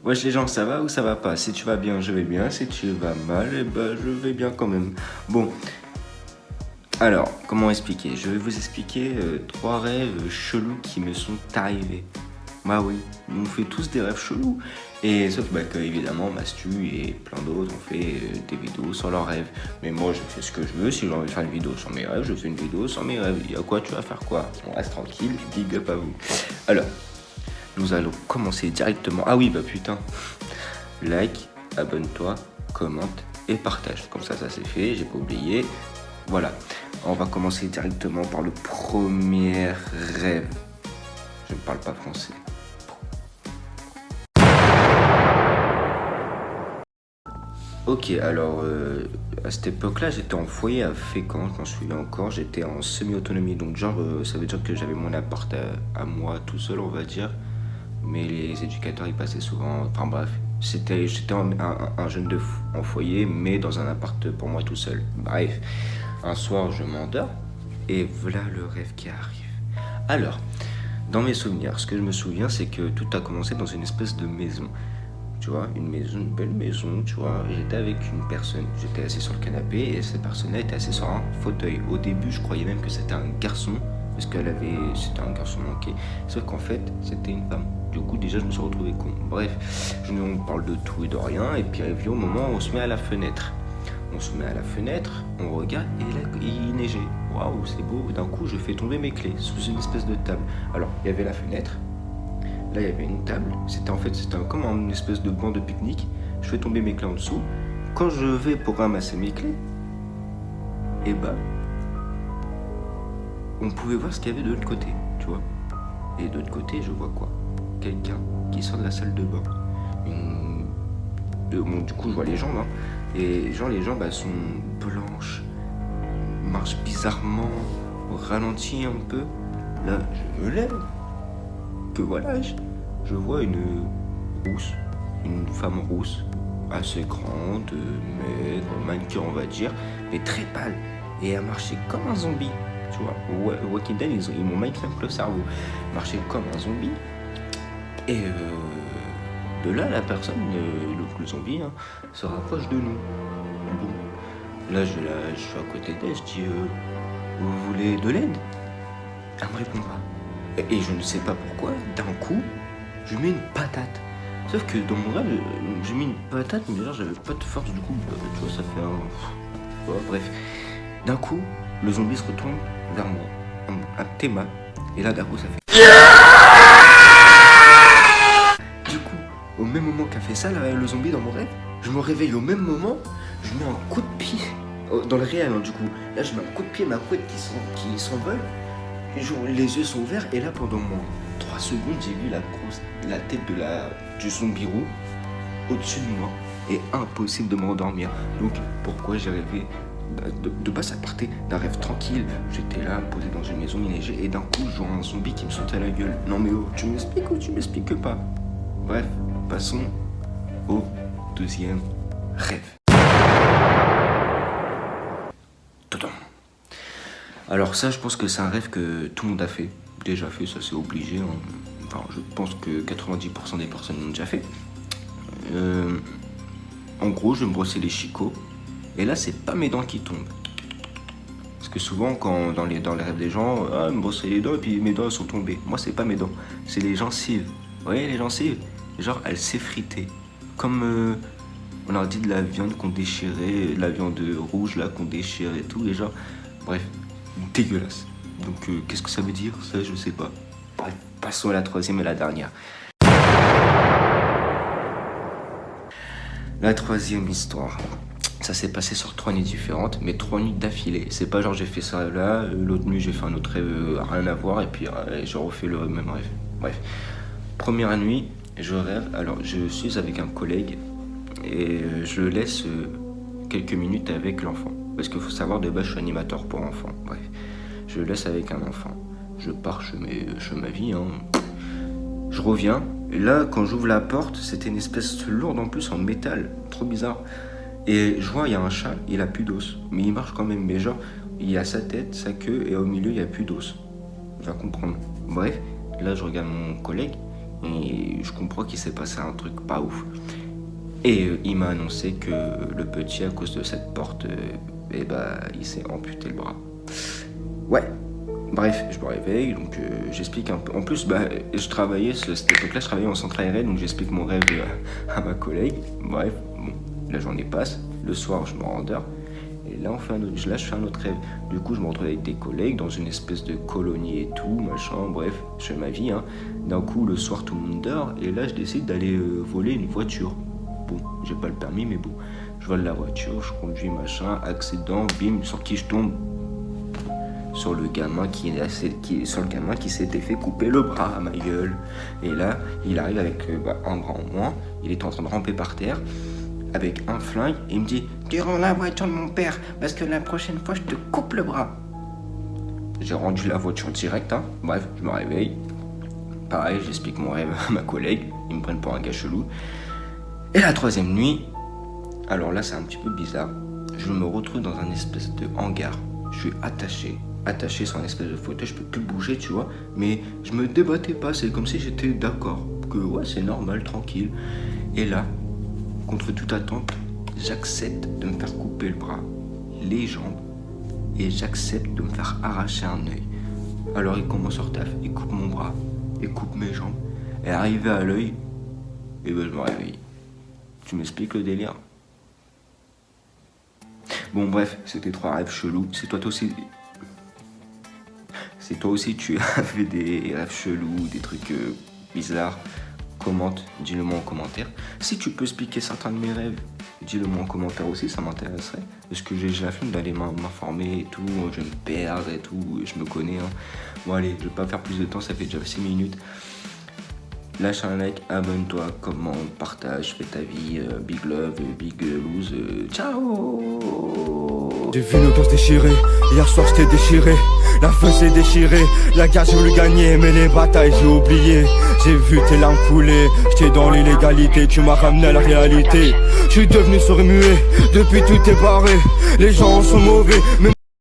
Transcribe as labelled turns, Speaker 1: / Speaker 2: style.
Speaker 1: Wesh les gens, ça va ou ça va pas? Si tu vas bien, je vais bien. Si tu vas mal, eh ben, je vais bien quand même. Bon, alors, comment expliquer? Je vais vous expliquer trois rêves chelous qui me sont arrivés. Bah oui, on fait tous des rêves chelous. Et sauf bah, que, évidemment, Mastu et plein d'autres ont fait des vidéos sur leurs rêves. Mais moi, je fais ce que je veux. Si j'ai envie de faire une vidéo sur mes rêves, je fais une vidéo sur mes rêves. Il y a quoi, tu vas faire quoi? On reste tranquille, big up à vous. Alors, nous allons commencer directement. Ah oui, bah putain. Like, abonne-toi, commente et partage. Comme ça c'est fait, j'ai pas oublié. Voilà, on va commencer directement par le premier rêve. Je ne parle pas français. Ok, alors à cette époque-là, j'étais en foyer à Fécamp, je m'en souviens encore. J'étais en semi-autonomie, donc genre ça veut dire que j'avais mon appart à moi tout seul, on va dire. Mais les éducateurs, ils passaient souvent. Enfin bref, j'étais un jeune en foyer, mais dans un appart pour moi tout seul. Bref, un soir, je m'endors et voilà le rêve qui arrive. Alors, dans mes souvenirs, ce que je me souviens, c'est que tout a commencé dans une espèce de maison. Tu vois, une maison, une belle maison, tu vois. J'étais avec une personne, j'étais assis sur le canapé et cette personne-là était assise sur un fauteuil. Au début, je croyais même que c'était un garçon, parce c'était un garçon manqué. Sauf qu'en fait, c'était une femme. Du coup, déjà, je me suis retrouvé con. Bref, on parle de tout et de rien, et puis arrivé au moment où on se met à la fenêtre. On se met à la fenêtre, on regarde, et là, il neigeait. Waouh, c'est beau. D'un coup, je fais tomber mes clés sous une espèce de table. Alors, il y avait la fenêtre. Là, il y avait une table. C'était comme une espèce de banc de pique-nique. Je fais tomber mes clés en dessous. Quand je vais pour ramasser mes clés, et bah, on pouvait voir ce qu'il y avait de l'autre côté, tu vois. Et de l'autre côté, je vois quoi? Quelqu'un qui sort de la salle de bain. Bon, du coup, je vois les jambes, hein. Et genre, les jambes, elles sont blanches, marchent bizarrement, ralentit un peu. Là, je me lève. Que voilà, je vois une femme rousse, assez grande, maigre, mannequin on va dire, mais très pâle. Et elle marchait comme un zombie, tu vois. Walking Dead, ils m'ont mindfuck le cerveau. Elle marchait comme un zombie. Et de là, la personne, le zombie, hein, se rapproche de nous. Bon, là, je suis à côté d'elle, je dis, vous voulez de l'aide? Elle me répond pas. Et je ne sais pas pourquoi, d'un coup, je mets une patate. Sauf que dans mon rêve, j'ai mis une patate, mais déjà j'avais pas de force, du coup, tu vois, ça fait un... Ouais, bref. D'un coup, le zombie se retourne vers moi, un petit mal, et là d'un coup ça fait... Du coup, au même moment qu'a fait ça, le zombie dans mon rêve, je me réveille au même moment, je mets un coup de pied, dans le réel, hein, du coup. Là je mets un coup de pied, ma couette qui s'envole, les yeux sont ouverts, et là pendant 3 secondes, j'ai vu la tête du zombie roux au-dessus de moi. Et impossible de m'endormir. Donc pourquoi j'ai rêvé de base, ça partait d'un rêve tranquille. J'étais là, posé dans une maison, il neigeait, et d'un coup, je vois un zombie qui me saute à la gueule. Non mais oh, tu m'expliques ou tu m'expliques pas? Bref, passons au deuxième rêve. Tadam. Alors ça, je pense que c'est un rêve que tout le monde a fait. Déjà fait, ça c'est obligé. Hein. Enfin, je pense que 90% des personnes l'ont déjà fait. En gros, je vais me brosser les chicots. Et là, c'est pas mes dents qui tombent. Parce que souvent, dans les rêves des gens, me brosser les dents et puis mes dents sont tombées. Moi, c'est pas mes dents, c'est les gencives. Vous voyez, les gencives, genre, elles s'effritaient. Comme on leur dit de la viande qu'on déchirait, de la viande rouge là qu'on déchire et tout. Et genre, bref, dégueulasse. Donc, qu'est-ce que ça veut dire? Ça, je sais pas. Bref, passons à la troisième et la dernière. La troisième histoire. Ça s'est passé sur 3 nuits différentes, mais 3 nuits d'affilée. C'est pas genre j'ai fait ça là, l'autre nuit j'ai fait un autre rêve, rien à voir, et puis j'ai refait le même rêve. Bref. Première nuit, je rêve, alors je suis avec un collègue, et je le laisse quelques minutes avec l'enfant. Parce qu'il faut savoir, de base je suis animateur pour enfants. Bref. Je le laisse avec un enfant. Je pars, je fais ma vie, hein. Je reviens, et là quand j'ouvre la porte, c'était une espèce lourde en plus en métal, trop bizarre. Et je vois, il y a un chat, il a plus d'os. Mais il marche quand même. Mais genre, il y a sa tête, sa queue, et au milieu, il y a plus d'os. Tu vas comprendre. Bref, là, je regarde mon collègue. et je comprends qu'il s'est passé un truc pas ouf. Et il m'a annoncé que le petit, à cause de cette porte, il s'est amputé le bras. Ouais. Bref, je me réveille, donc j'explique un peu. En plus, je travaillais, cette époque-là, je travaillais en centre aéré, donc j'explique mon rêve à ma collègue. Bref, bon, la journée passe, le soir, je me rendors, et là, je fais un autre rêve. Du coup, je me retrouve avec des collègues dans une espèce de colonie et tout, machin, bref, je fais ma vie, hein. D'un coup, le soir, tout le monde dort, et là, je décide d'aller voler une voiture. Bon, j'ai pas le permis, mais bon, je vole la voiture, je conduis, machin, accident, bim, sur qui je tombe? Sur le gamin qui s'était fait couper le bras à ma gueule. Et là, il arrive avec un bras en moins, il est en train de ramper par terre, avec un flingue, et il me dit « Tu rends la voiture de mon père, parce que la prochaine fois, je te coupe le bras. » J'ai rendu la voiture direct, hein. Bref, je me réveille. Pareil, j'explique mon rêve à ma collègue, ils me prennent pour un gars chelou. Et la troisième nuit, alors là, c'est un petit peu bizarre, je me retrouve dans un espèce de hangar. Je suis attaché sur un espèce de fauteuil, je peux plus bouger, tu vois, mais je me débattais pas, c'est comme si j'étais d'accord, que ouais, c'est normal, tranquille. Et là, contre toute attente, j'accepte de me faire couper le bras, les jambes, et j'accepte de me faire arracher un œil. Alors il commence leur taf, il coupe mon bras, il coupe mes jambes, et arrivé à l'œil, et je me réveille. Tu m'expliques le délire? Bon bref, c'était 3 rêves chelous, c'est toi aussi... Si toi aussi tu as fait des rêves chelous, des trucs bizarres, commente, dis-le moi en commentaire. Si tu peux expliquer certains de mes rêves, dis-le moi en commentaire aussi, ça m'intéresserait. Parce que j'ai la flemme d'aller m'informer et tout, je vais me perdre et tout, je me connais. Hein. Bon allez, je vais pas faire plus de temps, ça fait déjà 6 minutes. Lâche un like, abonne-toi, commente, partage, fais ta vie, big love, big lose, ciao.
Speaker 2: J'ai vu nos cœurs se déchirer, hier soir je t'ai déchiré. La feu s'est déchirée, la guerre j'ai voulu gagner, mais les batailles j'ai oublié. J'ai vu tes larmes couler, j'étais dans l'illégalité, tu m'as ramené à la réalité. Je suis devenu sourd et muet, depuis tout est barré, les gens sont mauvais.